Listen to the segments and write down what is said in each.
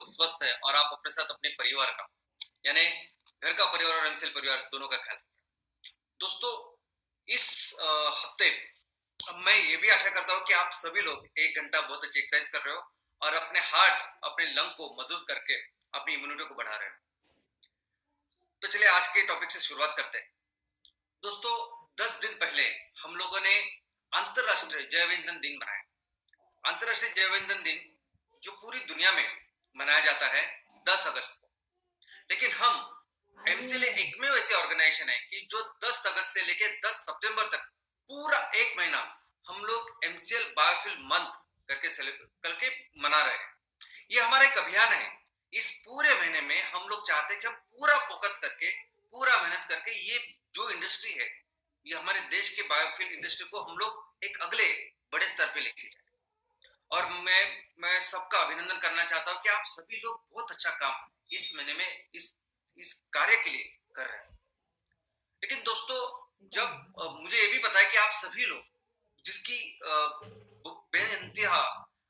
स्वस्थ है और आप अपने साथ अपने परिवार का यानी घर का परिवार और एमसीएल परिवार दोनों का ख्याल रखें। दोस्तों, इस हफ्ते मैं ये भी आशा करता हूँ कि आप सभी लोग 1 घंटा बहुत अच्छी एक्सरसाइज कर रहे हो और अपने हार्ट, अपने लंग को मजबूत करके अपनी इम्यूनिटी को बढ़ा रहे हो। तो चलिए आज के टॉपिक से शुरुआत करते हैं। दोस्तों, 10 दिन पहले हम लोगों ने अंतरराष्ट्रीय जैव ईंधन दिन मनाया। अंतरराष्ट्रीय जैव ईंधन दिन जो पूरी दुनिया में मनाया जाता है 10 अगस्त को, लेकिन हम एमसीएल एकमेव ऐसी ऑर्गेनाइजेशन है कि जो 10 अगस्त से लेकर 10 सितंबर तक पूरा एक महीना हम लोग एमसीएल बायोफ्यूल मंथ करके मना रहे हैं। ये हमारा एक अभियान है। इस पूरे महीने में हम लोग चाहते हैं कि हम पूरा फोकस करके, पूरा मेहनत करके ये जो इंडस्ट्री है, ये हमारे देश के बायोफ्यूल इंडस्ट्री को हम लोग एक अगले बड़े स्तर पे लेके जाए। और मैं सबका अभिनंदन करना चाहता हूँ कि आप सभी लोग बहुत अच्छा काम इस महीने में इस कार्य के लिए कर रहे हैं। लेकिन दोस्तों, जब मुझे ये भी पता है कि आप सभी लोग जिसकी बेइंतहा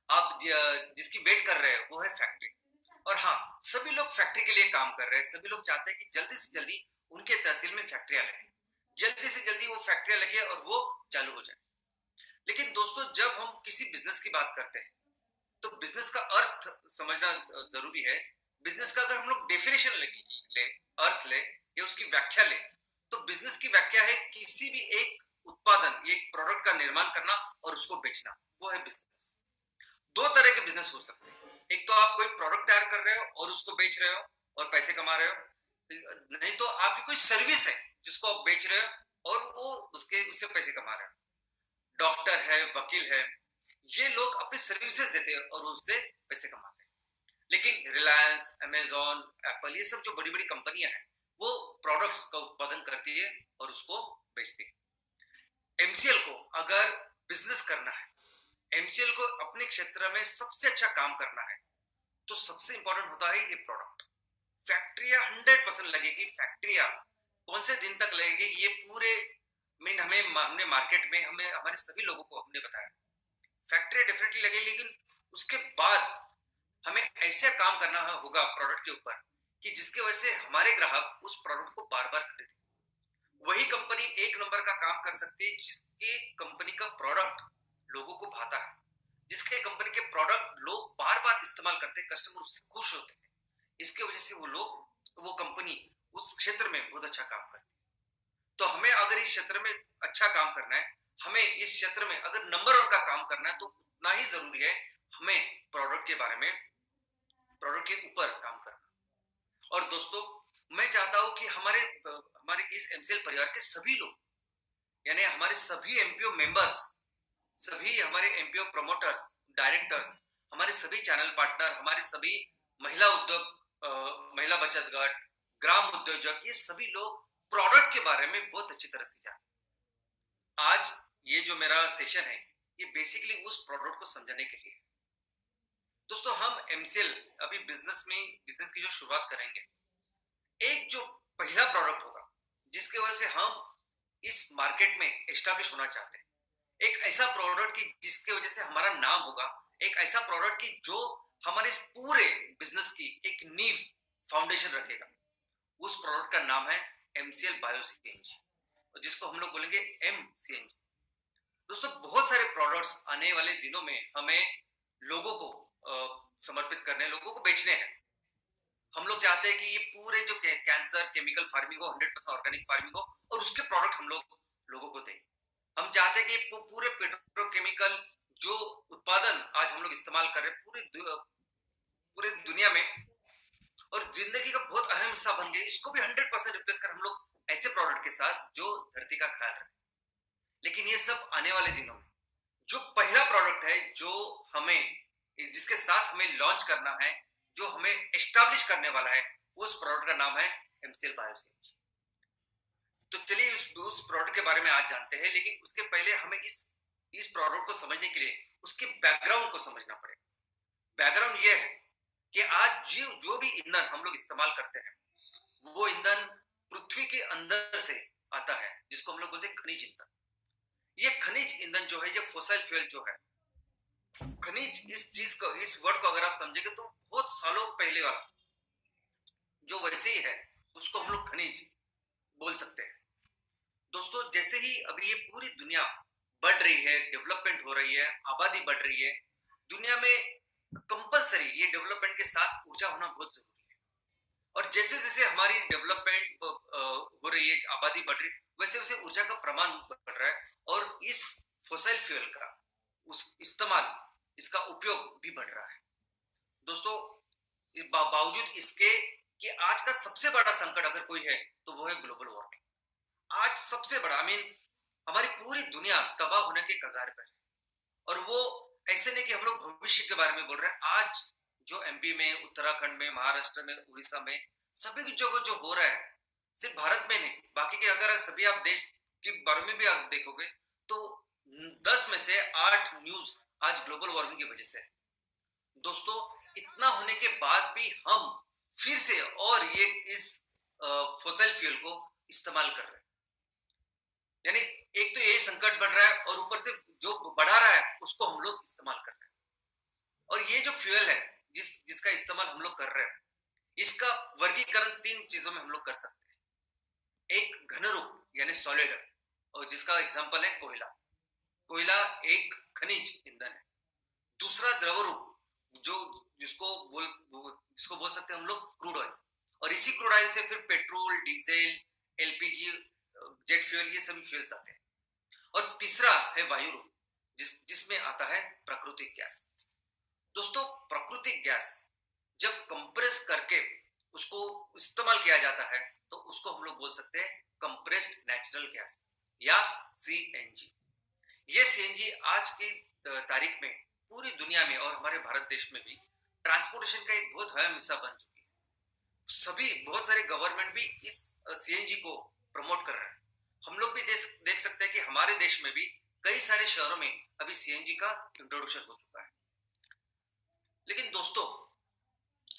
आप जिसकी वेट कर रहे हैं वो है फैक्ट्री। और हाँ, सभी लोग फैक्ट्री के लिए काम कर रहे हैं। सभी लोग चाहते हैं कि जल्दी से जल्दी उनके तहसील में फैक्ट्रियां लगे, जल्दी से जल्दी वो फैक्ट्रियां लगे और वो चालू हो जाए। लेकिन दोस्तों, जब हम किसी बिजनेस की बात करते हैं तो बिजनेस का अर्थ समझना जरूरी है। बिजनेस का अगर हम लोग डेफिनेशन ले, अर्थ ले या उसकी व्याख्या ले, तो बिजनेस की व्याख्या है किसी भी एक उत्पादन, एक प्रोडक्ट का निर्माण करना और उसको बेचना, वो है बिजनेस। दो तरह के बिजनेस हो सकते हैं। एक तो आप कोई प्रोडक्ट तैयार कर रहे हो और उसको बेच रहे हो और पैसे कमा रहे हो, नहीं तो आपकी कोई सर्विस है जिसको आप बेच रहे हो और वो उससे पैसे कमा रहे हो। डॉक्टर है, वकील है, ये लोग अपनी सर्विसेज देते हैं और उससे पैसे कमाते हैं। लेकिन रिलायंस, अमेजॉन, एप्पल, ये सब जो बड़ी बड़ी कंपनियां हैं वो प्रोडक्ट्स का उत्पादन करती है और उसको बेचती है। एमसीएल को अगर बिजनेस करना है, एमसीएल को अपने क्षेत्र में सबसे अच्छा काम करना है, तो सबसे इंपॉर्टेंट होता है ये प्रोडक्ट। फैक्ट्रियां 100% लगेगी। फैक्ट्रियां कौन से दिन तक लगेगी, ये पूरे हमने मार्केट में हमारे सभी लोगों को हमने बताया। फैक्ट्री डेफिनेटली लगेगी, लेकिन उसके बाद हमें ऐसे काम करना होगा प्रोडक्ट के ऊपर कि जिसके वजह से हमारे ग्राहक उस प्रोडक्ट को बार बार खरीदें। वही कंपनी एक नंबर का काम कर सकती है जिसके कंपनी का प्रोडक्ट लोगों को भाता है, जिसके कंपनी के प्रोडक्ट लोग बार बार इस्तेमाल करते हैं, कस्टमर उससे खुश होते हैं। इसके वजह से वो कंपनी उस क्षेत्र में बहुत अच्छा काम करती है। तो हमें अगर इस क्षेत्र में अच्छा काम करना है, हमें इस क्षेत्र में अगर नंबर 1 का काम करना है, तो उतना ही जरूरी है हमें प्रोडक्ट के बारे में, प्रोडक्ट के ऊपर काम करना। और दोस्तों, मैं चाहता हूं कि हमारे इस एमसीएल परिवार के सभी लोग, यानी हमारे सभी एमपीओ मेंबर्स, सभी हमारे एमपीओ प्रमोटर्स, डायरेक्टर्स, हमारे सभी चैनल पार्टनर, हमारे सभी महिला उद्योग, महिला बचत गट, ग्राम उद्योजक, ये सभी लोग प्रोडक्ट के बारे में बहुत अच्छी तरह से जाने। आज ये जो मेरा सेशन है, ये बेसिकली उस प्रोडक्ट को समझने के लिए। दोस्तों, हम एमसीएल अभी बिजनेस की जो शुरुआत करेंगे, एक जो पहला प्रोडक्ट होगा जिसके वजह से हम इस मार्केट में एस्टैब्लिश होना चाहते हैं, एक ऐसा प्रोडक्ट की जिसके वजह से हमारा नाम होगा, एक ऐसा प्रोडक्ट की जो हमारे इस पूरे बिजनेस की एक नींव, फाउंडेशन रखेगा, उस प्रोडक्ट का नाम है एमसीएल बायो सीएनजी, जिसको हम लोग बोलेंगे एमसीएनजी। दोस्तों, बहुत सारे प्रोडक्ट्स आने वाले दिनों में हमें लोगों को समर्पित करने, लोगों को बेचने हैं। हम लोग चाहते हैं कि ये पूरे जो कैंसर केमिकल फार्मिंग हो, 100% ऑर्गेनिक फार्मिंग हो और उसके प्रोडक्ट हम लोगों को दें। हम चाहते हैं कि पूरे पेट्रोकेमिकल जो उत्पादन आज हम लोग इस्तेमाल कर रहे हैं पूरे दुनिया में और जिंदगी का बहुत अहम हिस्सा बन गए, इसको भी 100% रिप्लेस कर हम लोग ऐसे प्रोडक्ट के साथ जो धरती का ख्याल रखें। लेकिन ये सब आने वाले दिनों में जो पहला प्रोडक्ट है जिसके साथ हमें लॉन्च करना है, जो हमें एस्टैब्लिश करने वाला है, उस प्रोडक्ट का नाम है एमसीएल बायो सीएनजी। तो चलिए उस प्रोडक्ट के बारे में आज जानते हैं, लेकिन उसके पहले हमें इस प्रोडक्ट को समझने के लिए उसके बैकग्राउंड को समझना पड़ेगा। बैकग्राउंड ये है कि आज जो भी ईंधन हम लोग इस्तेमाल करते हैं, वो ईंधन पृथ्वी के अंदर से आता है, जिसको हम लोग बोलते हैं खनिज ईंधन। ये खनिज ईंधन जो है, ये फोसिल फ्यूल जो है, खनिज, इस वर्ड को अगर आप समझेंगे तो बहुत सालों पहले वाला जो वैसे ही है, उसको हम लोग खनिज बोल सकते हैं। दोस्तों जैसे ही अभी ये पूरी दुनिया बढ़ रही है, डेवलपमेंट हो रही है, आबादी बढ़ रही है, दुनिया में कंपलसरी ये डेवलपमेंट के साथ ऊर्जा होना बहुत जरूरी है। और जैसे जैसे हमारी डेवलपमेंट हो रही है, आबादी बढ़ रही है, वैसे वैसे ऊर्जा का प्रमाण बढ़ रहा है और इस फॉसिल फ्यूल का उस इस्तेमाल, इसका उपयोग भी बढ़ रहा है। दोस्तों बावजूद इसके कि आज का सबसे बड़ा संकट अगर कोई है तो वो है ग्लोबल वार्मिंग। आज सबसे बड़ा हमारी पूरी दुनिया तबाह होने के कगार पर है। और वो ऐसे नहीं कि हम लोग भविष्य के बारे में बोल रहे हैं। आज जो एमपी में, उत्तराखंड में, महाराष्ट्र में, उड़ीसा में, सभी की जगह जो हो रहा है, सिर्फ भारत में नहीं, बाकी के अगर सभी आप देश के बारे में भी आप देखोगे तो 10 में से 8 न्यूज आज ग्लोबल वार्मिंग की वजह से है। दोस्तों इतना होने के बाद भी हम फिर से और ये इस फॉसिल फ्यूल को इस्तेमाल कर रहे हैं। यानी एक तो ये संकट बढ़ रहा है और ऊपर से जो बढ़ा रहा है उसको हम लोग इस्तेमाल कर रहे हैं। और ये जो फ्यूल है जिसका इस्तेमाल हम लोग कर रहे हैं, इसका वर्गीकरण 3 चीजों में हम लोग कर सकते हैं। एक घन रूप यानी सॉलिड, और जिसका एग्जांपल है कोयला। कोयला एक खनिज ईंधन है। दूसरा द्रव रूप, जो जिसको बोल सकते हैं हम लोग क्रूड ऑयल, और इसी क्रूड ऑयल से फिर petrol, diesel, LPG, jet fuel, ये सभी फ्यूल्स आते हैं। और तीसरा है वायु रूप, जिसमें आता है प्राकृतिक गैस। दोस्तों प्राकृतिक गैस जब कंप्रेस करके उसको इस्तेमाल किया जाता है तो उसको हम लोग बोल सकते हैं कंप्रेस्ड नेचुरल गैस या सीएनजी। ये सीएनजी आज की तारीख में पूरी दुनिया में और हमारे भारत देश में भी ट्रांसपोर्टेशन का एक बहुत अहम हिस्सा बन चुकी है। सभी बहुत सारे गवर्नमेंट भी इस सीएनजी को प्रमोट कर रहे हैं। हम लोग भी देख सकते हैं कि हमारे देश में भी कई सारे शहरों में अभी सीएनजी का इंट्रोडक्शन हो चुका है। लेकिन दोस्तों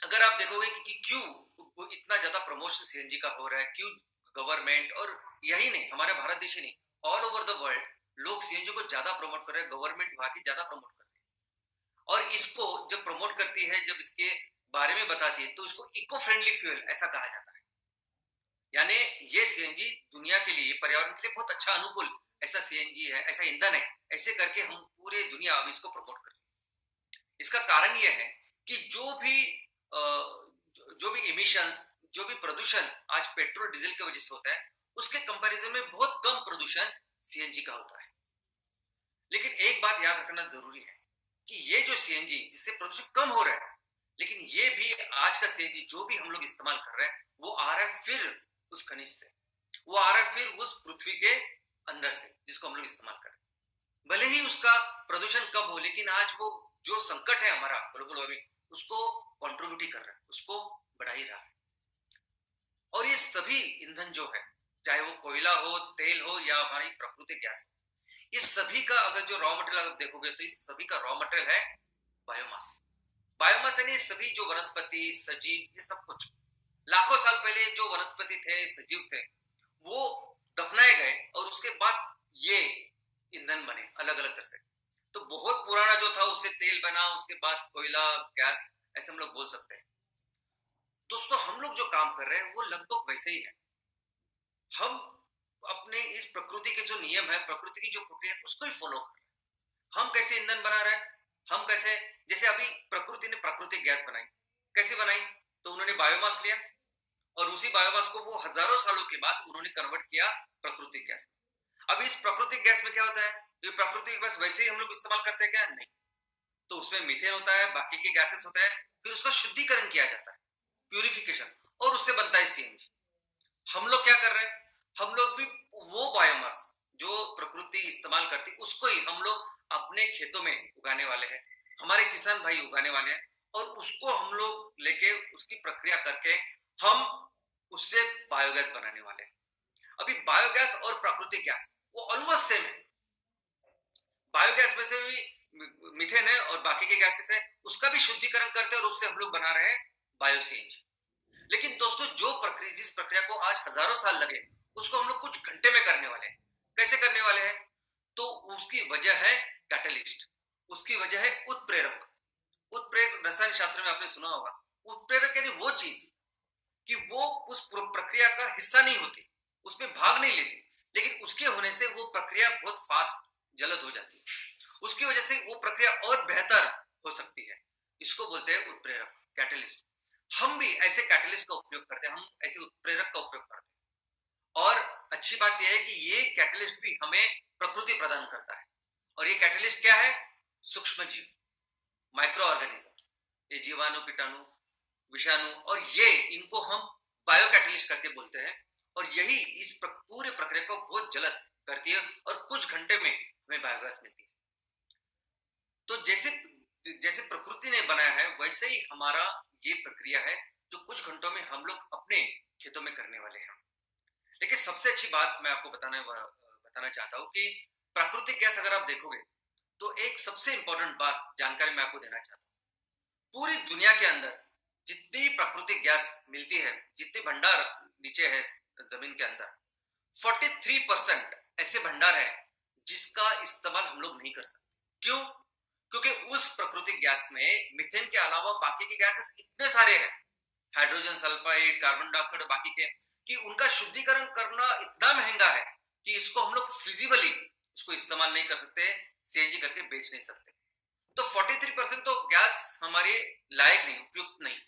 अगर आप देखोगे कि क्यों इतना ज्यादा प्रमोशन सीएनजी का हो रहा है, क्यों गवर्नमेंट, और यही नहीं हमारे भारत देश ही नहीं, ऑल ओवर द वर्ल्ड लोग सीएनजी को ज्यादा प्रमोट कर रहे हैं, गवर्नमेंट वहां की ज्यादा प्रमोट कर रही है। और इसको जब प्रमोट करती है, जब इसके बारे में बताती है, तो इसको इको फ्रेंडली फ्यूल ऐसा कहा जाता है। यानी ये सीएनजी दुनिया के लिए, पर्यावरण के लिए बहुत अच्छा अनुकूल ऐसा सीएनजी है, ऐसा ईंधन है। ऐसे करके हम पूरे दुनिया अब इसको प्रमोट कर रहे हैं। इसका कारण यह है कि जो भी इमिशंस, जो भी प्रदूषण आज पेट्रोल डीजल की वजह से होता है, उसके कंपैरिजन में बहुत कम प्रदूषण सीएनजी का होता है। लेकिन एक बात याद रखना जरूरी है कि ये जो सीएनजी, जिससे प्रदूषण कम हो रहा है, लेकिन ये भी आज का सीएनजी जो भी हम लोग इस्तेमाल कर रहे हैं, वो आ रहा है फिर उस खनिज से, वो आ रहा है फिर उस पृथ्वी के अंदर से, जिसको हम लोग इस्तेमाल कर रहे हैं। भले ही उसका प्रदूषण कम हो, लेकिन आज वो जो संकट है हमारा ग्लोबल वार्मिंग, उसको कंट्रीब्यूट कर रहा है, उसको बढ़ा ही रहा है। और ये सभी ईंधन जो है, चाहे वो कोयला हो, तेल हो या हमारी प्राकृतिक गैस हो, ये सभी का अगर जो रॉ मटेरियल आप देखोगे तो इस सभी का रॉ मटेरियल है बायोमास। बायोमास यानी सभी जो वनस्पति, सजीव, ये सब कुछ लाखों साल पहले जो वनस्पति थे, सजीव थे, वो दफनाए गए और उसके बाद ये ईंधन बने अलग अलग तरह से। तो बहुत पुराना जो था उससे तेल बना, उसके बाद कोयला, गैस, ऐसे हम लोग बोल सकते हैं। दोस्तों हम लोग जो काम कर रहे हैं वो लगभग वैसे ही है। हम अपने इस प्रकृति के जो नियम है, प्रकृति की जो प्रक्रिया, उसको ही फॉलो कर रहे हैं। हम कैसे ईंधन बना रहे हैं, हम कैसे, जैसे अभी प्रकृति ने प्राकृतिक गैस बनाई, कैसे बनाई, तो उन्होंने बायोमास लिया और उसी बायोमास को वो हजारों सालों के बाद उन्होंने कन्वर्ट किया प्राकृतिक गैस में। अब इस प्राकृतिक गैस में क्या होता है, ये प्राकृतिक गैस वैसे ही हम लोग इस्तेमाल करते हैं क्या? नहीं। तो उसमें मीथेन होता है, बाकी के गैसेस होते हैं, फिर उसका शुद्धिकरण किया जाता है, प्यूरिफिकेशन, और उससे बनता है सीएनजी। हम लोग क्या कर रहे हैं, हम लोग भी वो बायोमास जो प्रकृति इस्तेमाल करती, उसको ही हम लोग अपने खेतों में उगाने वाले हैं, हमारे किसान भाई उगाने वाले हैं, और उसको हम लोग लेके उसकी प्रक्रिया करके हम उससे बायोगैस बनाने वाले हैं। अभी बायोगैस और प्राकृतिक गैस वो ऑलमोस्ट सेम है। बायोगैस में से भी मीथेन है और बाकी के गैसेस है, उसका भी शुद्धिकरण करते हैं और उससे हम लोग बना रहे हैं बायो सीएनजी। लेकिन दोस्तों जो प्रक्रिया, जिस प्रक्रिया को आज हजारों साल लगे, उसको हम लोग कुछ घंटे में करने वाले हैं। कैसे करने वाले हैं? तो उसकी वजह है कैटलिस्ट, उसकी वजह है उत्प्रेरक। उत्प्रेरक रसायन शास्त्र में आपने सुना होगा, उत्प्रेरक यानी वो चीज कि वो उस प्रक्रिया का हिस्सा नहीं होती, उसमें भाग नहीं लेती, लेकिन उसके होने से वो प्रक्रिया बहुत फास्ट जल्द हो जाती है, उसकी वजह से वो प्रक्रिया और बेहतर हो सकती है। इसको बोलते हैं उत्प्रेरक, कैटलिस्ट। हम भी ऐसे कैटलिस्ट का उपयोग करते हैं, हम ऐसे उत्प्रेरक का उपयोग करते हैं। और अच्छी बात यह है कि ये कैटलिस्ट भी हमें प्रकृति प्रदान करता है। और ये कैटलिस्ट क्या है? सूक्ष्म जीव, माइक्रो ऑर्गेनिजम्स, ये जीवाणु, कीटाणु, विषाणु, और ये इनको हम बायो कैटलिस्ट करके बोलते हैं। और यही इस पूरे प्रक्रिया को बहुत जल्द करती है और कुछ घंटे में हमें बायोगैस मिलती है। तो जैसे जैसे प्रकृति ने बनाया है वैसे ही हमारा ये प्रक्रिया है जो कुछ घंटों में हम लोग अपने खेतों में करने वाले हैं। लेकिन सबसे अच्छी बात मैं आपको बताना चाहता हूँ कि प्राकृतिक गैस अगर आप देखोगे तो एक सबसे इंपॉर्टेंट बात जानकारी मैं आपको देना चाहता हूँ। पूरी दुनिया के अंदर जितनी भी प्राकृतिक गैस मिलती है, जितने भंडार नीचे है जमीन के अंदर, 43% ऐसे भंडार है जिसका इस्तेमाल हम लोग नहीं कर सकते। क्यों? क्योंकि उस प्राकृतिक गैस में मीथेन के अलावा बाकी के गैसेस इतने सारे हैं, हाइड्रोजन सल्फाइड, कार्बन डाइऑक्साइड, बाकी के, कि उनका शुद्धिकरण करना इतना महंगा है कि इसको हम लोग फिजिबली उसको इस्तेमाल नहीं कर सकते, सीएनजी करके बेच नहीं सकते। तो 43% तो गैस हमारे लायक नहीं, उपयुक्त नहीं।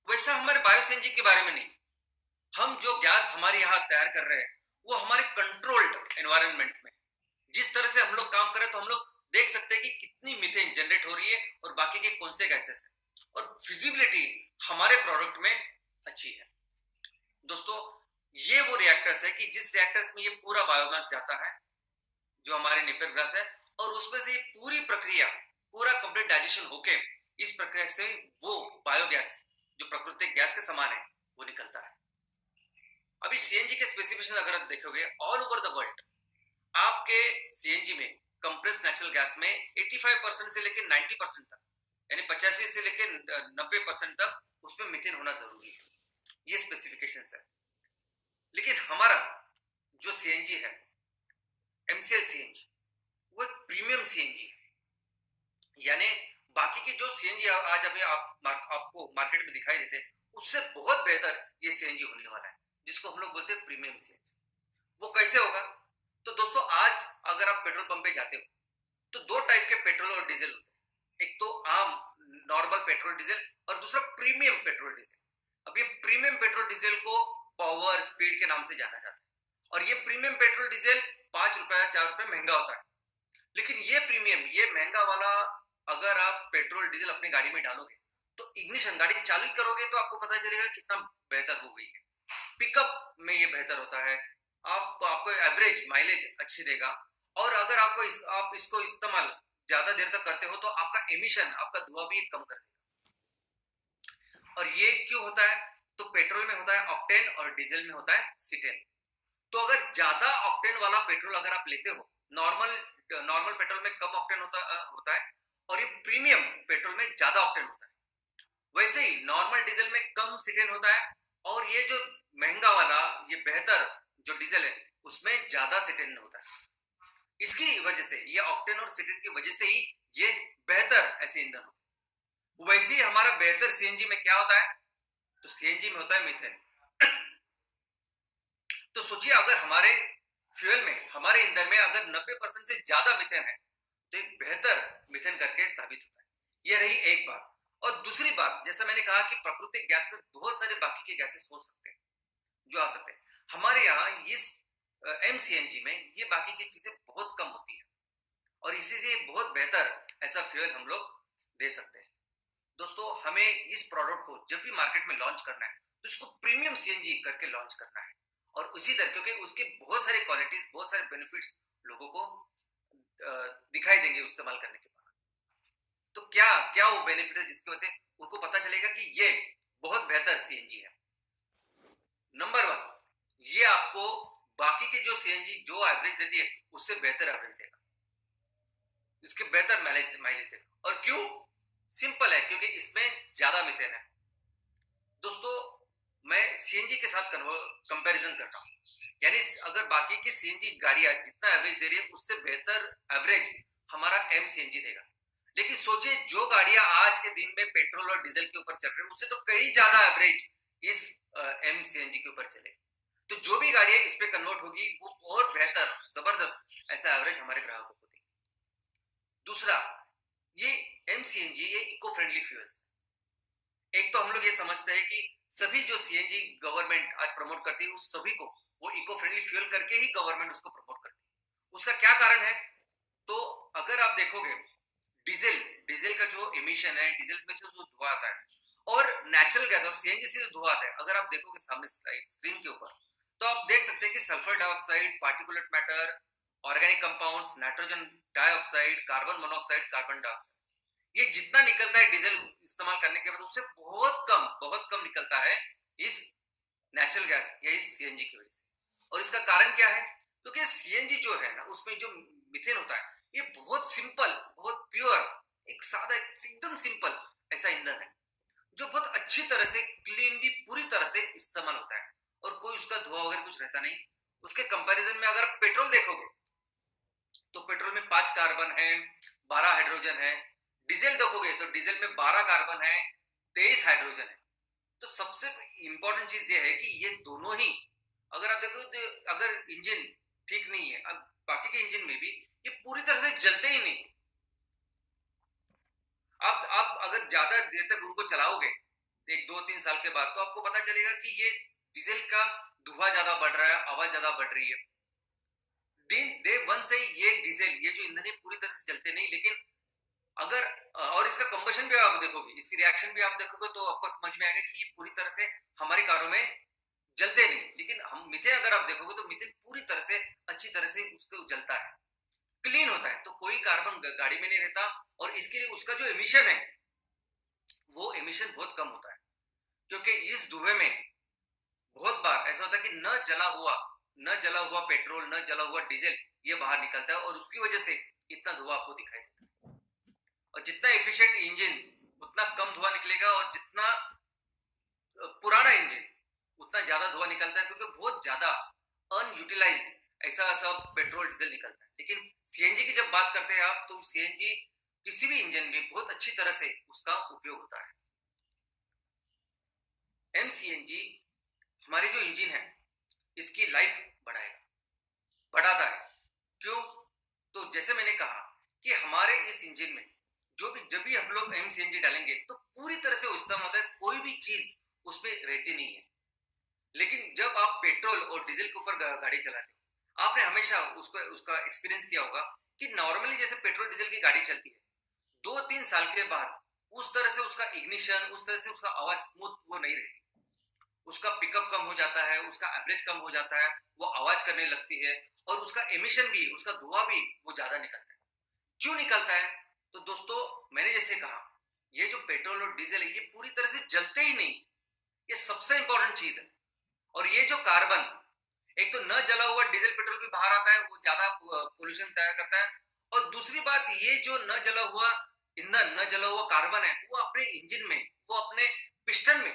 वैसा हमारे बायो सीएनजी के बारे में नहीं। हम जो गैस हमारे यहाँ तैयार कर रहे हैं वो हमारे कंट्रोल्ड एनवायरनमेंट में जिस तरह से हम लोग काम कर रहे हैं, तो हम लोग देख सकते हैं कि कितनी मीथेन जनरेट हो रही है और बाकी के कौन से गैसेस है, और फिजिबिलिटी हमारे प्रोडक्ट में अच्छी है। दोस्तों, ये वो रिएक्टर्स है कि जिस रिएक्टर्स में ये पूरा बायोमास जाता है जो हमारे नेपियर ग्रास है, और उसमें से ये पूरी प्रक्रिया, पूरा कंप्लीट डाइजेशन होके इस प्रक्रिया से वो बायोगैस जो प्राकृतिक गैस के समान है वो निकलता है। अभी सीएनजी के स्पेसिफिकेशन अगर आप देखोगे ऑल ओवर द वर्ल्ड, आपके सीएनजी में कंप्रेस्ड नेचुरल गैस में 85% से लेकर 90% तक, यानी 85 से लेकर 90% तक उसमें मीथेन होना जरूरी है। ये स्पेसिफिकेशन है। लेकिन हमारा जो सीएनजी है, एमसीएल सीएनजी, वो एक प्रीमियम सीएनजी है। यानी बाकी के जो सीएनजी आज अभी आपको मार्केट में दिखाई देते हैं उससे बहुत बेहतर ये सीएनजी होने वाला है, जिसको हम लोग बोलते हैं प्रीमियम सीएनजी। वो कैसे होगा? तो दोस्तों, आज अगर आप पेट्रोल पंप पे जाते हो तो दो टाइप के पेट्रोल और डीजल होते हैं। एक तो आम नॉर्मल पेट्रोल डीजल और दूसरा प्रीमियम पेट्रोल डीजल। अब ये प्रीमियम पेट्रोल डीजल को पावर स्पीड के नाम से जाना जाता है, और ये प्रीमियम पेट्रोल डीजल 5 रुपए 4 रुपए महंगा होता है। लेकिन ये प्रीमियम, ये महंगा वाला, अगर आप पेट्रोल डीजल अपनी गाड़ी में डालोगे तो इग्निशन गाड़ी चालू करोगे तो आपको पता चलेगा कितना बेहतर हो गई है। पिकअप में ये बेहतर होता है, आपको एवरेज माइलेज अच्छी देगा, और अगर आप इसको इस्तेमाल ज्यादा देर तक करते हो तो आपका एमिशन, आपका धुआं भी कम कर देगा। और ये क्यों होता है? तो पेट्रोल में होता है ऑक्टेन और डीजल में होता है सीटेन। तो अगर ज्यादा ऑक्टेन वाला पेट्रोल अगर आप लेते हो, नॉर्मल पेट्रोल में कम ऑक्टेन होता है और ये प्रीमियम पेट्रोल में ज्यादा ऑक्टेन होता है। वैसे ही नॉर्मल डीजल में कम सीटेन होता है, और ये जो महंगा वाला, ये बेहतर जो डीजल है उसमें ज्यादा सीटेन होता है। इसकी वजह से, ये ऑक्टेन और सीटेन की वजह से ही ये बेहतर ऐसे ईंधन होता है। वैसे ही हमारा बेहतर सीएनजी में क्या होता है? तो सीएनजी में होता है मीथेन। तो सोचिए, अगर हमारे फ्यूल में, हमारे ईंधन में अगर 90% से ज्यादा मीथेन है तो एक बेहतर मीथेन करके साबित होता है। यह रही एक बात। और दूसरी बात, जैसा मैंने कहा कि प्राकृतिक गैस में बहुत सारे बाकी के गैसेस हो सकते हैं जो आ सकते हैं। हमारे यहाँ इस एमसीएनजी में ये बाकी की चीजें बहुत कम होती है, और इसी से बहुत बेहतर ऐसा फ्यूल हम लोग दे सकते हैं। दोस्तों, हमें इस प्रोडक्ट को जब भी मार्केट में लॉन्च करना है तो इसको प्रीमियम सीएनजी करके लॉन्च करना है, और उसी तरह, क्योंकि उसके बहुत सारे क्वालिटीज, बहुत सारे बेनिफिट्स लोगों को दिखाई देंगे इस्तेमाल करने के बाद। तो क्या क्या वो बेनिफिट है जिसकी वजह से उनको पता चलेगा कि ये बहुत बेहतर सीएनजी है। नंबर 1, ये आपको बाकी के जो सीएनजी जो एवरेज देती है उससे बेहतर एवरेज देगा, इसके बेहतर माइलेज देगा। और क्यों? सिंपल है, क्योंकि इसमें ज्यादा मीथेन है। दोस्तों, मैं सीएनजी के साथ कंपैरिजन कर रहा हूँ, यानी अगर बाकी की सीएनजी गाड़ियां जितना एवरेज दे रही है उससे बेहतर एवरेज हमारा एम सीएनजी देगा। लेकिन सोचिए जो गाड़ियां आज के दिन में पेट्रोल और डीजल के ऊपर चल रही है उससे तो कई ज्यादा एवरेज इस एमसीएनजी के ऊपर चले। तो जो भी गाड़ियां इस पे कन्वर्ट होगी वो बहुत बेहतर जबरदस्त ऐसा एवरेज हमारे ग्राहकों को देगी। दूसरा, ये एमसीएनजी ये इको फ्रेंडली फ्यूल्स। एक तो हम लोग ये समझते हैं कि सभी जो सीएनजी गवर्नमेंट आज प्रमोट करती है उस सभी को वो इको फ्रेंडली फ्यूल करके ही गवर्नमेंट उसको प्रमोट करती है। उसका क्या कारण है? तो अगर आप देखोगे डीजल डीजल का जो एमिशन है, डीजल में से जो धुआं आता है और नेचुरल गैस और सीएनजी से जो धुआं आता है, अगर आप देखोगे सामने स्क्रीन के ऊपर तो आप देख सकते हैं कि sulphur dioxide, particulate matter, organic compounds, nitrogen dioxide, carbon monoxide, carbon dioxide, ये जितना निकलता है डीजल इस्तेमाल करने के बाद उससे बहुत कम निकलता है इस नेचुरल गैस या इस सीएनजी की वजह से। और इसका कारण क्या है? क्योंकि सीएनजी जो है ना उसमें जो मीथेन होता है ये बहुत सिंपल, बहुत प्योर, एक सादा एकदम सिंपल ऐसा ईंधन है जो बहुत अच्छी तरह से क्लीनली पूरी तरह से इस्तेमाल होता है और कोई उसका धुआं वगैरह कुछ रहता नहीं। उसके कंपैरिजन में अगर पेट्रोल देखोगे तो पेट्रोल में 5 कार्बन है, 12 हाइड्रोजन है। डीजल देखोगे तो डीजल में 12 कार्बन है, 23 हाइड्रोजन है। तो सबसे इंपॉर्टेंट चीज ये है कि ये दोनों ही अगर आप देखो तो अगर इंजन ठीक नहीं है, अब बाकी के इंजन में भी ये पूरी तरह से जलते ही नहीं। आप अगर ज्यादा देर तक उनको चलाओगे एक 2-3 साल के बाद तो आपको पता चलेगा कि ये डीजल का धुआं ज्यादा बढ़ रहा है, आवाज ज्यादा बढ़ रही है। डे वन से ये डीजल ये जो ईंधन है पूरी तरह से चलते नहीं, लेकिन अगर और इसका कंबशन भी आप देखोगे, इसकी रिएक्शन भी आप देखोगे तो आपको समझ में आएगा कि ये पूरी तरह से हमारी कारों में जलते नहीं। लेकिन हम मीथेन अगर आप देखोगे तो मीथेन पूरी तरह से अच्छी तरह से उसको जलता है, क्लीन होता है, तो कोई कार्बन गाड़ी में नहीं रहता और इसके लिए उसका जो एमिशन है वो एमिशन बहुत कम होता है। क्योंकि इस धुएं में बहुत बार ऐसा होता है कि न जला हुआ पेट्रोल, न जला हुआ डीजल ये बाहर निकलता है और उसकी वजह से इतना धुआं आपको दिखाई देता है। और जितना एफिशिएंट इंजन उतना कम धुआं निकलेगा और जितना पुराना इंजन उतना ज्यादा धुआं निकलता है क्योंकि बहुत ज्यादा अनयूटिलाइज्ड ऐसा सब पेट्रोल डीजल निकलता है। लेकिन सीएनजी की जब बात करते हैं आप तो सीएनजी किसी भी इंजन में बहुत अच्छी तरह से उसका उपयोग होता है। एमसीएनजी हमारे जो इंजन है इसकी लाइफ बढ़ाता है। क्यों? तो जैसे मैंने कहा कि हमारे इस इंजन में जब भी हम लोग एमसीएनजी डालेंगे तो पूरी तरह से इस्तेमाल होता है, कोई भी चीज उसमें रहती नहीं है। लेकिन जब आप पेट्रोल और डीजल के ऊपर गाड़ी चलाते हो आपने हमेशा उसका एक्सपीरियंस किया होगा कि नॉर्मली जैसे पेट्रोल डीजल की गाड़ी चलती है 2-3 साल के बाद उस तरह से उसका इग्निशन, उस तरह से उसका आवाज स्मूथ वो नहीं रहती, उसका पिकअप कम हो जाता है, उसका एवरेज कम हो जाता है, वो आवाज करने लगती है और उसका एमिशन भी, उसका धुआं भी वो ज्यादा निकलता है। क्यों निकलता है? तो दोस्तों मैंने जैसे कहा ये जो पेट्रोल और डीजल है ये पूरी तरह से जलते ही नहीं, ये सबसे इंपॉर्टेंट चीज है। और ये जो कार्बन, एक तो न जला हुआ डीजल पेट्रोल भी बाहर आता है, वो ज्यादा पोल्यूशन तैयार करता है। और दूसरी बात ये जो न जला हुआ ईंधन, न जला हुआ कार्बन है वो अपने इंजन में, वो अपने पिस्टन में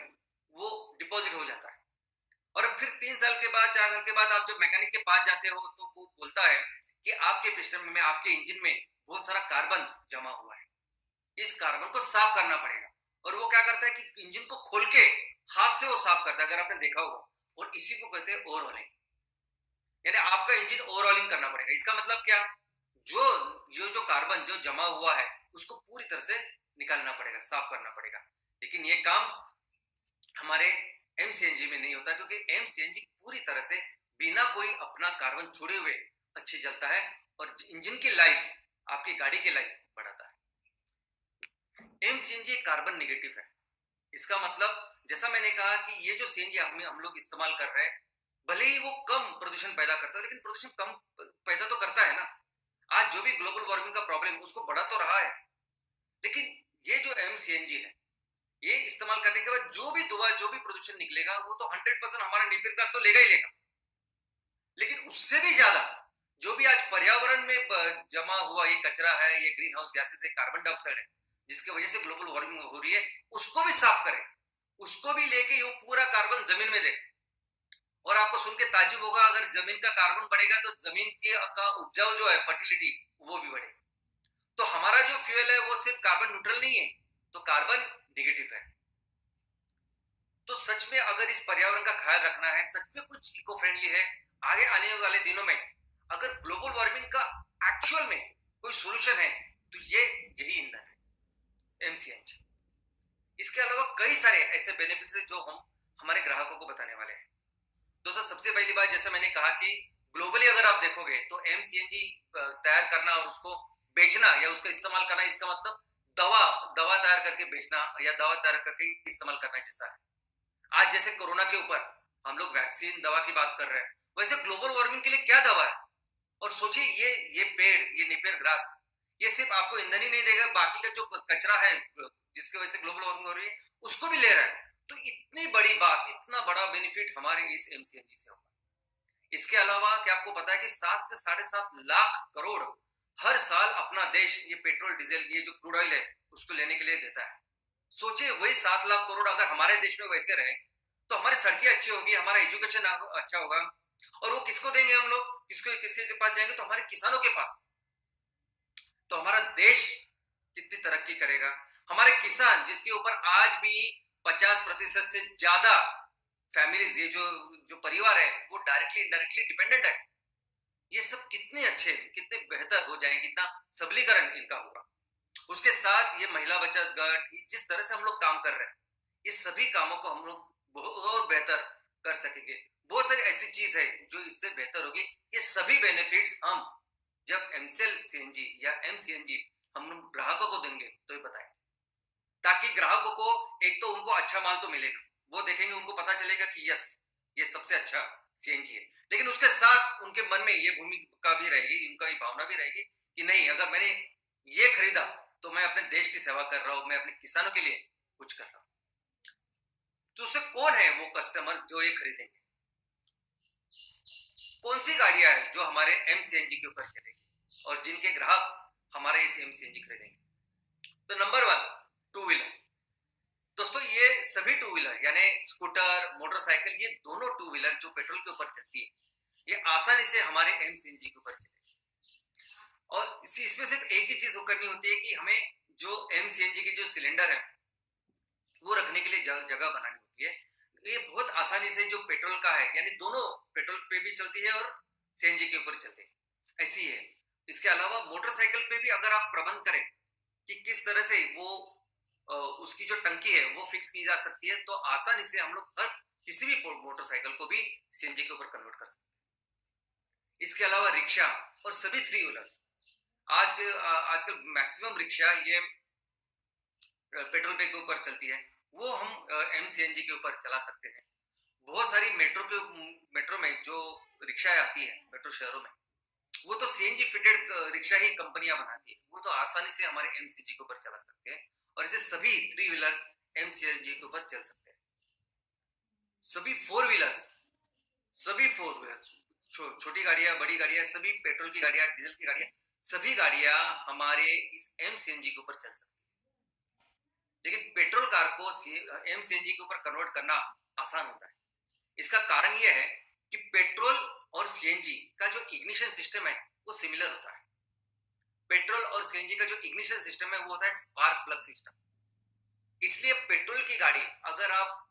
वो डिपॉजिट हो जाता है। और फिर 3 साल के बाद, 4 साल के बाद आप जब मैकेनिक के पास जाते हो तो वो बोलता है कि आपके पिस्टन में, आपके इंजन में बहुत सारा कार्बन जमा हुआ है, इस कार्बन को साफ करना पड़ेगा। और वो क्या करता है कि इंजन को खोल के हाथ से वो साफ करता है, अगर आपने देखा होगा। और इसी को कहते हैं ओवरऑलिंग, यानी आपका इंजन ओवरऑलिंग करना पड़ेगा। इसका मतलब क्या? जो कार्बन जो जमा हुआ है उसको पूरी तरह से निकालना पड़ेगा, साफ करना पड़ेगा। लेकिन ये काम हमारे एमसीएनजी में नहीं होता क्योंकि एमसीएनजी पूरी तरह से बिना कोई अपना कार्बन छोड़े हुए अच्छी जलता है और इंजन की लाइफ, आपकी गाड़ी की लाइफ बढ़ाता है। एमसीएनजी कार्बन नेगेटिव है। इसका मतलब जैसा मैंने कहा कि ये जो सीएनजी हम लोग इस्तेमाल कर रहे हैं भले ही वो कम प्रदूषण पैदा करता है, लेकिन प्रदूषण कम पैदा तो करता है ना। आज जो भी ग्लोबल वार्मिंग का प्रॉब्लम उसको बढ़ा तो रहा है, लेकिन ये जो एमसीएनजी है ये इस्तेमाल करने के बाद जो भी धुआं, जो भी प्रदूषण निकलेगा वो तो 100% हमारा नेपियर गैस तो लेगा ही लेगा। लेकिन उससे भी ज्यादा जो भी आज पर्यावरण में जमा हुआ ये कचरा है, ये ग्रीन हाउस गैसेस है, कार्बन डाइऑक्साइड है, जिसकी वजह से ग्लोबल वार्मिंग हो रही है, उसको भी साफ करें, उसको भी लेके ये पूरा कार्बन जमीन में दे। और आपको सुन के ताज्जुब होगा, अगर जमीन का कार्बन बढ़ेगा तो जमीन की का उपजाऊ जो है, फर्टिलिटी, वो भी बढ़ेगी। तो हमारा जो फ्यूल है वो सिर्फ कार्बन न्यूट्रल नहीं है, तो कार्बन नेगेटिव है। तो सच में अगर इस पर्यावरण का ख्याल रखना है, सच में कुछ इको फ्रेंडली है, आगे आने वाले दिनों में अगर ग्लोबल वार्मिंग का एक्चुअल में कोई सॉल्यूशन है तो ये यही ईंधन है, एमसीएनजी। इसके अलावा कई सारे ऐसे बेनिफिट्स हैं जो हम हमारे ग्राहकों को बताने वाले हैं। दोस्तों, सबसे पहली बात, जैसे मैंने कहा कि ग्लोबली अगर आप देखोगे तो एमसीएनजी तैयार करना और उसको बेचना या उसका इस्तेमाल करना, इसका मतलब दवा दवा तैयार करके बेचना या दवा तैयार करके इस्तेमाल करना जैसा है। आज जैसे कोरोना के ऊपर हम लोग वैक्सीन दवा की बात कर रहे हैं, वैसे ग्लोबल वार्मिंग के लिए क्या दवा है? और सोचिए, ये पेड़, ये नेपियर ग्रास, ये सिर्फ आपको ईंधन ही नहीं देगा, बाकी का जो कचरा है जिसकी वजह से ग्लोबल वार्मिंग हो रही है उसको भी ले रहा है। तो इतनी बड़ी बात, इतना बड़ा बेनिफिट हमारे इस एमसीएनजी से होगा। इसके अलावा क्या आपको पता है कि 7 से 7.5 लाख करोड़ हर साल अपना देश ये पेट्रोल डीजल, ये जो क्रूड ऑयल है उसको लेने के लिए देता है। सोचिए, वही 7 लाख करोड़ अगर हमारे देश में वैसे रहे तो हमारी सड़कें अच्छी होगी, हमारा एजुकेशन अच्छा होगा। और वो किसको देंगे हम लोग? किसके पास जाएंगे? तो हमारे किसानों के पास। तो हमारा देश कितनी तरक्की करेगा। हमारे किसान, जिसके ऊपर आज भी 50% से ज्यादा फैमिलीज, ये जो परिवार है वो डायरेक्टली इनडायरेक्टली डिपेंडेंट है, ये सब कितने अच्छे, कितने बेहतर हो जाएंगे, कितना सबलीकरण इनका होगा। उसके साथ ये महिला बचत गट, जिस तरह से हम लोग काम कर रहे हैं, ये सभी कामों को हम लोग बहुत बेहतर कर सकेंगे। बहुत सारी ऐसी चीज है जो इससे बेहतर होगी। ये सभी बेनिफिट्स हम जब एमसीएल सीएनजी या एमसीएनजी हम लोग ग्राहकों को देंगे तो ये बताएं, ताकि ग्राहकों को एक तो उनको अच्छा माल तो मिलेगा, वो देखेंगे, उनको पता चलेगा कि यस, ये सबसे अच्छा सीएनजी है। लेकिन उसके साथ उनके मन में ये भूमिका भी रहेगी, उनका ये भावना भी रहेगी कि नहीं, अगर मैंने ये खरीदा तो मैं अपने देश की सेवा कर रहा हूं, मैं अपने किसानों के लिए कुछ कर रहा हूं। तो उससे कौन है वो कस्टमर जो ये खरीदेंगे? कौन सी गाड़ियां हैं जो हमारे एमसीएनजी के ऊपर चलेगी और जिनके ग्राहक हमारे इस एमसीएनजी खरीदेंगे? तो नंबर 1, टू व्हीलर। दोस्तों, ये सभी टू व्हीलर यानी स्कूटर, मोटरसाइकिल, ये दोनों टू व्हीलर जो पेट्रोल के ऊपर चलती है, ये आसानी से हमारे एमसीएनजी के ऊपर चलेगी। और इसमें सिर्फ एक ही चीज करनी होती है कि हमें जो एमसीएनजी के जो सिलेंडर है वो रखने के लिए जगह बनानी होती है। ये बहुत आसानी से जो पेट्रोल का है, यानी दोनों पेट्रोल पे भी चलती है और सीएनजी के ऊपर चलती है, ऐसी है। इसके अलावा मोटरसाइकिल पे भी अगर आप प्रबंध करें कि किस तरह से वो उसकी जो टंकी है वो फिक्स की जा सकती है, तो आसानी से हम लोग हर किसी भी मोटरसाइकिल को भी सीएनजी के ऊपर कन्वर्ट कर सकते हैं। इसके अलावा रिक्शा और सभी थ्री व्हीलर्स, आजकल मैक्सिमम रिक्शा ये पेट्रोल पे के ऊपर चलती है, वो हम एमसीएनजी के ऊपर चला सकते हैं। बहुत सारी मेट्रो में जो रिक्शा आती है मेट्रो शहरों में, वो तो सीएनजी फिटेड रिक्शा ही कंपनियां बनाती है, वो तो आसानी से हमारे एमसीएनजी के ऊपर चला सकते हैं। और ऐसे सभी थ्री व्हीलर्स एमसीएनजी के ऊपर चल सकते हैं। सभी फोर व्हीलर्स, छोटी गाड़ियां, बड़ी गाड़ियां, सभी पेट्रोल की गाड़ियां, डीजल की गाड़ियां, सभी गाड़ियां हमारे इस एमसीएनजी के ऊपर चल सकती है। लेकिन पेट्रोल कार को एमसीएनजी के ऊपर कन्वर्ट करना आसान होता है। इसका कारण यह है कि पेट्रोल और सीएनजी का जो इग्निशन सिस्टम है वो सिमिलर होता है। पेट्रोल और सीएनजी का जो इग्निशन सिस्टम है वो होता है स्पार्क प्लग सिस्टम। इसलिए पेट्रोल की गाड़ी अगर आप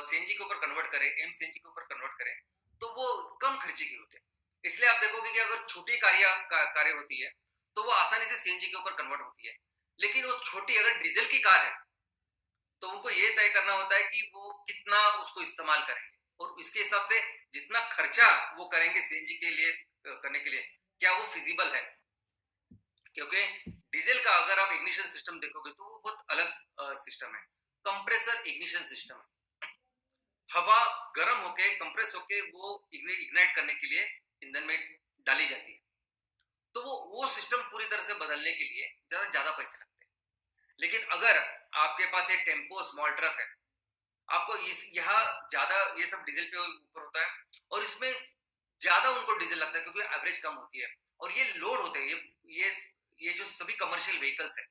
सीएनजी के ऊपर कन्वर्ट करें, एमसीएनजी के ऊपर कन्वर्ट करें, तो वो कम खर्चे की होते हैं। इसलिए आप देखोगे कि अगर छोटी कारें होती है तो वो आसानी से सीएनजी के ऊपर कन्वर्ट होती है। लेकिन वो छोटी अगर डीजल की कार है तो उनको ये तय करना होता है कि वो कितना उसको इस्तेमाल करेंगे, और इसके हिसाब से जितना खर्चा वो करेंगे सीएनजी के लिए करने के लिए, क्या वो फिजिबल है? क्योंकि डीजल का अगर आप इग्निशन सिस्टम देखोगे तो वो बहुत अलग सिस्टम है, कंप्रेसर इग्निशन सिस्टम है। हवा गर्म होके कंप्रेस होके वो इग्नाइट करने के लिए ईंधन में डाली जाती है। तो वो सिस्टम पूरी तरह से बदलने के लिए ज्यादा पैसे लगते हैं। लेकिन अगर आपके पास एक टेम्पो स्मॉल ट्रक है, आपको यहाँ ज्यादा ये सब डीजल पे ऊपर होता है और इसमें ज्यादा उनको डीजल लगता है क्योंकि एवरेज कम होती है और ये लोड होते हैं। ये जो सभी कमर्शियल व्हीकल्स है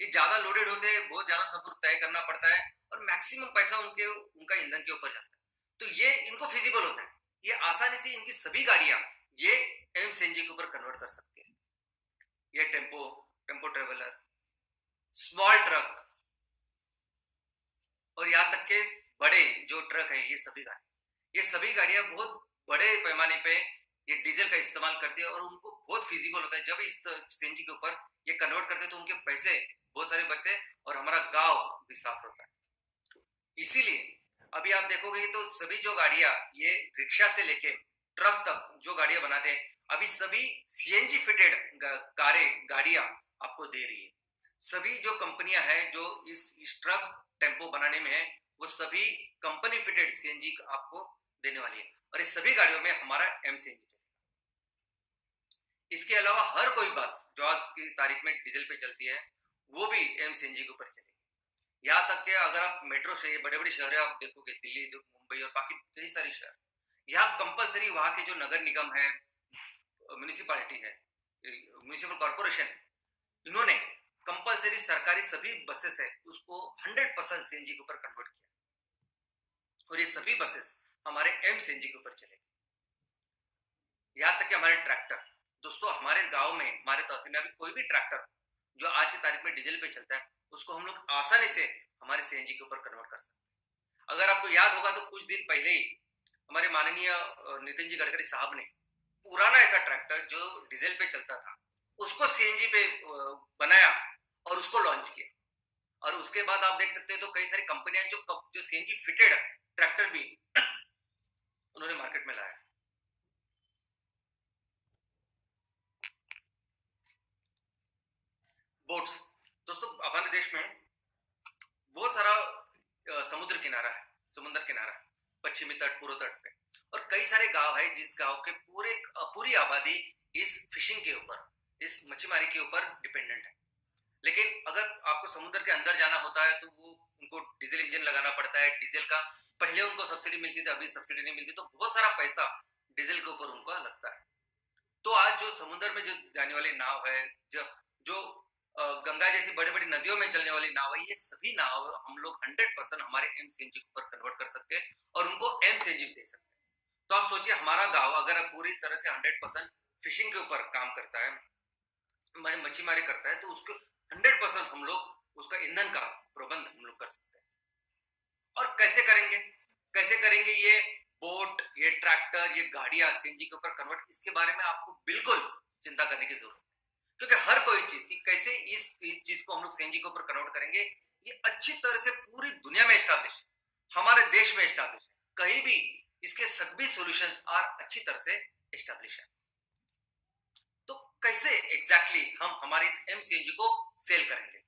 ये ज्यादा लोडेड होते हैं, बहुत ज्यादा सफर तय करना पड़ता है और मैक्सिमम पैसा उनका ईंधन के ऊपर जाता है। तो ये इनको फिजिबल होता है, ये आसानी से इनकी सभी गाड़ियां ये एमसीएनजी के ऊपर कन्वर्ट कर सकती है। ये tempo, tempo traveller, small truck और यहाँ तक के बड़े जो ट्रक है, ये सभी गाड़ियां बहुत बड़े पैमाने पे ये डीजल का इस्तेमाल करती है और उनको बहुत फिजिबल होता है। जब इस सीएनजी के ऊपर ये कन्वर्ट करते हैं तो उनके पैसे बहुत सारे बचते हैं और हमारा गांव भी साफ होता है। इसीलिए अभी आप देखोगे तो सभी जो गाड़ियां ये रिक्शा से लेके ट्रक तक जो गाड़ियां बनाते हैं, अभी सभी सीएनजी फिटेड गाड़ियां आपको दे रही है। सभी जो कंपनियां हैं जो इस ट्रक टेम्पो बनाने में है, वो सभी कंपनी फिटेड सीएनजी आपको देने वाली है और इस सभी गाड़ियों में हमारा एम सीएनजी चलेगा। इसके अलावा हर कोई बस जो आज की तारीख में डीजल पे चलती है वो भी एम सीएनजी के ऊपर चलेगी। यहाँ तक कि अगर आप मेट्रो से बड़े बड़े शहर आप देखोगे, दिल्ली, मुंबई और बाकी कई सारे शहर, यहाँ कंपलसरी वहां के जो नगर निगम है, म्यूनिसिपालिटी है, म्यूनिसिपल कॉर्पोरेशन, इन्होंने कंपलसरी सरकारी सभी बसेस है उसको 100% सीएनजी के ऊपर कन्वर्ट किया और ये सभी बसेस हमारे एम सीएनजी के ऊपर चलेगी। यहाँ तक कि हमारे ट्रैक्टर, दोस्तों हमारे गांव में, हमारे तहसील में अभी कोई भी ट्रैक्टर जो आज की तारीख में डीजल पे चलता है उसको हम लोग आसानी से हमारे सीएनजी के ऊपर कन्वर्ट कर सकते हैं। अगर आपको याद होगा तो कुछ दिन पहले ही हमारे माननीय नितिन जी गडकरी साहब ने पुराना ऐसा ट्रैक्टर जो डीजल पे चलता था उसको सीएनजी पे बनाया और उसको लॉन्च किया और उसके बाद आप देख सकते हैं तो कई सारी कंपनियां जो सीएनजी फिटेड ट्रैक्टर भी उन्होंने मार्केट में लाया। बोट्स, दोस्तों हमारे देश में बहुत सारा समुद्र किनारा है, पश्चिमी तट, पूर्व तट पे, और कई सारे गांव है जिस गांव के पूरी आबादी इस फिशिंग के ऊपर, इस मच्छीमारी के ऊपर डिपेंडेंट है। लेकिन अगर आपको समुद्र के अंदर जाना होता है तो वो उनको डीजल इंजन लगाना पड़ता है। डीजल का पहले उनको सब्सिडी मिलती थी, अभी सब्सिडी नहीं मिलती, तो बहुत सारा पैसा डीजल के ऊपर उनको लगता है। तो आज जो समुद्र में जो जाने वाली नाव है, जो गंगा जैसी बड़ी बड़ी नदियों में चलने वाली नाव है, ये सभी नाव हम लोग 100% हमारे एम सीएनजी के ऊपर कन्वर्ट कर सकते हैं और उनको एम सीएनजी दे सकते हैं। तो आप सोचिए हमारा गांव अगर पूरी तरह से 100% फिशिंग के ऊपर काम करता है, मच्छीमारी करता है, तो उसको 100% हम लोग उसका ईंधन का प्रबंध हम लोग कर सकते हैं। और कैसे करेंगे ये बोट, ये ट्रैक्टर, ये गाड़ियां सीएनजी के ऊपर कन्वर्ट, इसके बारे में आपको बिल्कुल चिंता करने की जरूरत है, क्योंकि हर कोई चीज की कैसे इस चीज को हम लोग सीएनजी के ऊपर कन्वर्ट करेंगे, ये अच्छी तरह से पूरी दुनिया में एस्टैब्लिश है, हमारे देश में एस्टैब्लिश है, कहीं भी इसके सभी सॉल्यूशंस आर अच्छी तरह से एस्टैब्लिश है। तो कैसे एग्जैक्टली हम हमारे इस एम सीएनजी को सेल करेंगे?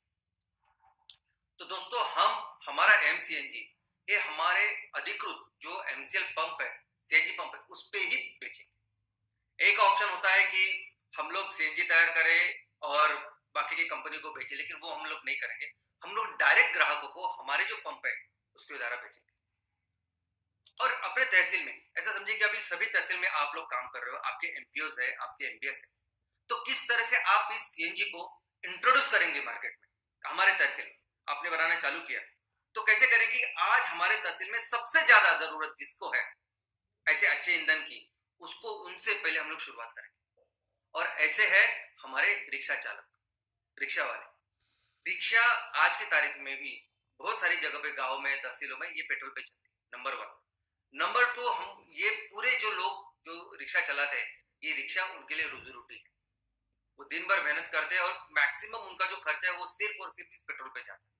तो दोस्तों हमारा एम सीएनजी ये हमारे अधिकृत जो एमसीएल पंप है, सीएनजी पंप है, उस पे ही बेचेंगे। एक ऑप्शन होता है कि हम लोग सीएनजी तैयार करें और बाकी की कंपनी को बेचें, लेकिन वो हम लोग नहीं करेंगे। हम लोग डायरेक्ट ग्राहकों को हमारे जो पंप है उसके द्वारा बेचेंगे। और अपने तहसील में ऐसा समझिए कि अभी सभी तहसील में आप लोग काम कर रहे हो, आपके एमपीओस है, आपके एमबीएस है, तो किस तरह से आप इस सीएनजी को इंट्रोड्यूस करेंगे मार्केट में? हमारे तहसील में आपने बनाना चालू किया, तो कैसे करेंगे? आज हमारे तहसील में सबसे ज्यादा जरूरत जिसको है ऐसे अच्छे ईंधन की, उसको उनसे पहले हम लोग शुरुआत करेंगे। और ऐसे है हमारे रिक्शा चालक, रिक्शा वाले। रिक्शा आज की तारीख में भी बहुत सारी जगह पे, गांव में, तहसीलों में ये पेट्रोल पे चलती है, नंबर 1। नंबर 2, हम ये पूरे जो लोग जो रिक्शा चलाते हैं, ये रिक्शा उनके लिए रोजी रोटी है, वो दिन भर मेहनत करते हैं और मैक्सिमम उनका जो खर्चा है वो सिर्फ और सिर्फ इस पेट्रोल पे जाता है।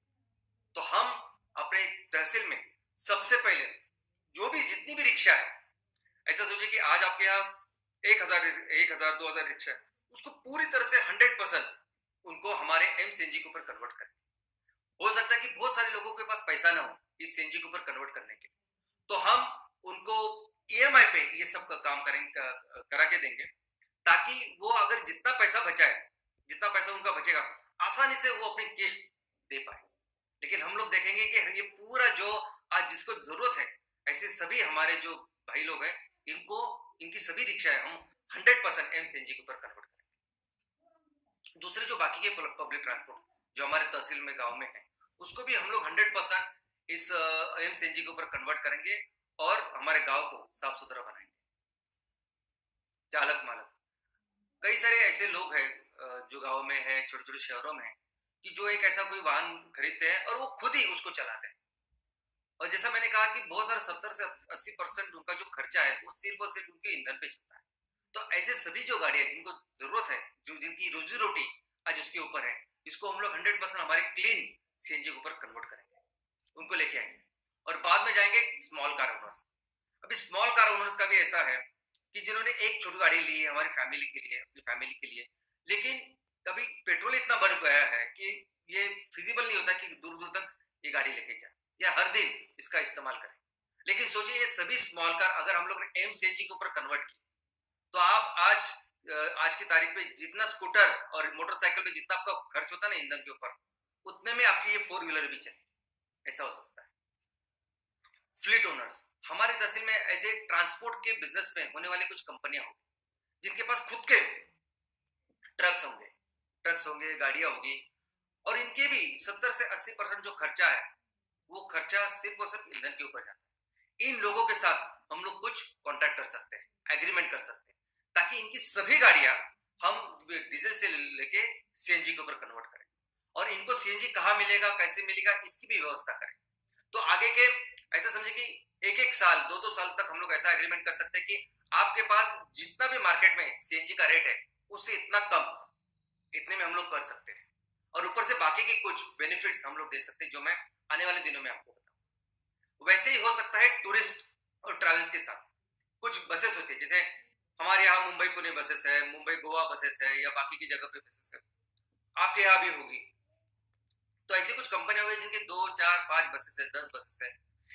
तो हम अपने तहसील में सबसे पहले जो भी जितनी भी रिक्शा है, ऐसा सोचिए कि आज आपके यहाँ 1000 2000 रिक्शा है, उसको पूरी तरह से 100% उनको हमारे एम सीएनजी के ऊपर कन्वर्ट करें। हो सकता है कि बहुत सारे लोगों के पास पैसा ना हो इस सीएनजी के ऊपर कन्वर्ट करने के, तो हम उनको ईएमआई पे ये सब का काम करा के देंगे, ताकि वो अगर जितना पैसा उनका बचेगा, आसानी से वो अपनी किस्त दे पाए। लेकिन हम लोग देखेंगे कि ये पूरा जो आज जिसको जरूरत है, ऐसे सभी हमारे जो भाई लोग हैं, इनकी सभी रिक्शा है हम 100% एम सीएनजी के ऊपर कन्वर्ट करेंगे। दूसरे जो बाकी के पब्लिक ट्रांसपोर्ट जो हमारे तहसील में, गांव में है, उसको भी हम लोग 100% इस एम सीएनजी के ऊपर कन्वर्ट करेंगे और हमारे गांव को साफ सुथरा बनाएंगे। चालक मालक, कई सारे ऐसे लोग हैं जो गाँव में है, छोटे-छोटे शहरों में है, कि जो एक ऐसा कोई वाहन खरीदते हैं और वो खुद ही उसको चलाते हैं। और जैसा मैंने कहा कि बहुत सारा 70 से 80% उनका जो खर्चा है, वो सिर्फ़ और सिर्फ़ उनके ईंधन पे चलता है। तो ऐसे सभी जो गाड़ियाँ जिनको ज़रूरत है, जो जिनकी रोज़ी-रोटी आज उसके ऊपर है, इसको हम लोग 100% हमारे क्लीन सीएनजी के ऊपर कन्वर्ट करेंगे, उनको लेके आएँगे। और बाद में जाएँगे स्मॉल कार ओनर्स। अभी स्मॉल कार ओनर्स का भी ऐसा है कि जिन्होंने एक छोटी गाड़ी ली है हमारी फैमिली के लिए, अपनी फैमिली के लिए, लेकिन अभी पेट्रोल इतना बढ़ गया है कि ये फिजिबल नहीं होता कि दूर दूर तक ये गाड़ी लेके जाए या हर दिन इसका इस्तेमाल करें। लेकिन सोचिए ये सभी स्मॉल कार अगर हम लोग ने एम सीएनजी के ऊपर कन्वर्ट की, तो आप आज की तारीख पे जितना स्कूटर और मोटरसाइकिल पे जितना आपका खर्च होता है ना ईंधन के ऊपर, उतने में आपकी ये फोर व्हीलर भी चले, ऐसा हो सकता है। फ्लीट ओनर्स, हमारे तहसील में ऐसे ट्रांसपोर्ट के बिजनेस में होने वाली कुछ कंपनियां होंगी जिनके पास खुद के ट्रक्स होंगे, गाड़ियां होगी, और इनके भी 70 से 80% जो खर्चा है वो खर्चा सिर्फ और सिर्फ ईंधन के ऊपर जाता है। इन लोगों के साथ हम लोग कुछ कॉन्ट्रैक्ट कर सकते हैं, एग्रीमेंट कर सकते हैं, ताकि इनकी सभी गाड़ियां हम डीजल से लेके सीएनजी के ऊपर कन्वर्ट करें, और इनको सीएनजी कहाँ मिलेगा, कैसे मिलेगा, इसकी भी व्यवस्था करें। तो आगे के ऐसा समझे कि एक एक साल, दो दो साल तक हम लोग ऐसा एग्रीमेंट कर सकते हैं कि आपके पास जितना भी मार्केट में सीएनजी का रेट है उससे इतना कम, इतने में हम लोग कर सकते हैं, और ऊपर से बाकी के कुछ बेनिफिट्स हम लोग दे सकते हैं जो मैं आने वाले दिनों में आपको बताऊं। वैसे ही हो सकता है टूरिस्ट और ट्रैवल्स के साथ। कुछ बसेस होती है, जैसे हमारे यहाँ मुंबई पुणे बसेस है, मुंबई गोवा बसेस है, या बाकी की जगह पे बसेस है, आपके यहाँ भी होगी। तो ऐसी कुछ कंपनियां होगी जिनके 2 4 5 बसेस है, 10 बसेस है,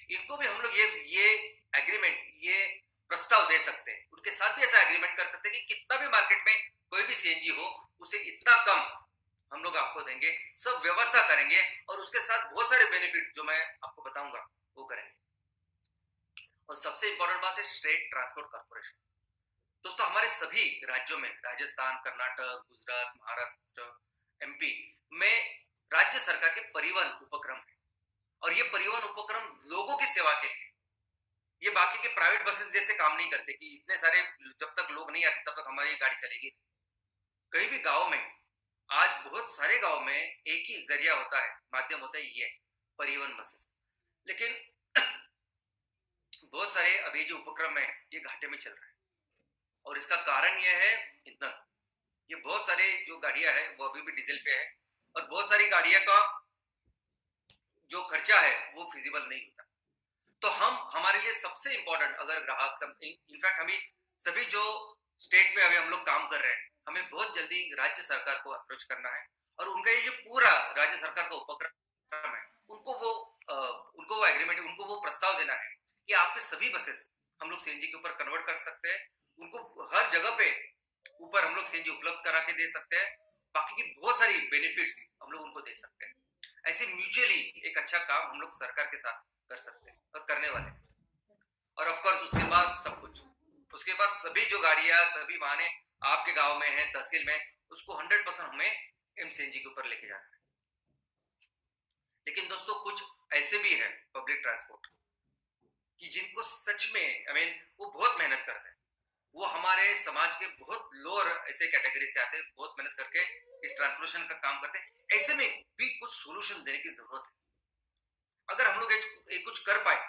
इनको भी हम लोग ये एग्रीमेंट, ये प्रस्ताव दे सकते हैं, उनके साथ भी ऐसा एग्रीमेंट कर सकते हैं कि कितना भी मार्केट में कोई भी सीएनजी हो उसे इतना कम हम लोग आपको देंगे, सब व्यवस्था करेंगे, और उसके साथ बहुत सारे बेनिफिट जो मैं आपको बताऊंगा वो करेंगे। और सबसे इंपॉर्टेंट बात है स्टेट ट्रांसपोर्ट कॉर्पोरेशन। दोस्तों हमारे सभी राज्यों में, राजस्थान, कर्नाटक, गुजरात, महाराष्ट्र, एमपी में राज्य सरकार के परिवहन उपक्रम है, और ये परिवहन उपक्रम लोगों की सेवा के लिए, ये बाकी के प्राइवेट बसेस जैसे काम नहीं करते कि इतने सारे जब तक लोग नहीं आते तब तक हमारी गाड़ी चलेगी। कहीं भी गांव में, आज बहुत सारे गांव में एक ही जरिया होता है, माध्यम होता है, ये परिवहन बसेस। लेकिन बहुत सारे अभी जो उपक्रम है ये घाटे में चल रहा है, और इसका कारण यह है ईंधन। ये बहुत सारे जो गाड़ियां है वो अभी भी डीजल पे है, और बहुत सारी गाड़ियां का जो खर्चा है वो फिजिबल नहीं होता। तो हमारे लिए सबसे इंपॉर्टेंट, अगर ग्राहक सब, इनफैक्ट हमें सभी जो स्टेट में अभी हम लोग काम कर रहे हैं, हमें बहुत जल्दी राज्य सरकार को अप्रोच करना है, और उनका ये जो पूरा राज्य सरकार का उपक्रम है उनको वो एग्रीमेंट, उनको वो प्रस्ताव देना है कि आपके सभी बसेस हम लोग सीएनजी के ऊपर कन्वर्ट कर सकते हैं, उनको हर जगह पे ऊपर हम लोग सीएनजी उपलब्ध करा के दे सकते हैं, बाकी की बहुत सारी बेनिफिट्स हम लोग उनको दे सकते हैं। ऐसे म्यूचुअली एक अच्छा काम हम लोग सरकार के साथ कर सकते हैं और करने वाले हैं। और ऑफ कोर्स उसके बाद सब कुछ, उसके बाद सभी जो गाड़ियां, सभी वाहने आपके गांव में है, तहसील में, उसको 100% हमें एमसीएनजी के ऊपर लेके जाना है। लेकिन दोस्तों कुछ ऐसे भी है पब्लिक ट्रांसपोर्ट कि जिनको सच में वो बहुत मेहनत करते हैं, वो हमारे समाज के बहुत लोअर ऐसे कैटेगरी से आते हैं, बहुत मेहनत करके इस ट्रांसपोर्टेशन का काम करते हैं। ऐसे में भी कुछ सोल्यूशन देने की जरूरत है। अगर हम लोग एक कुछ कर पाए,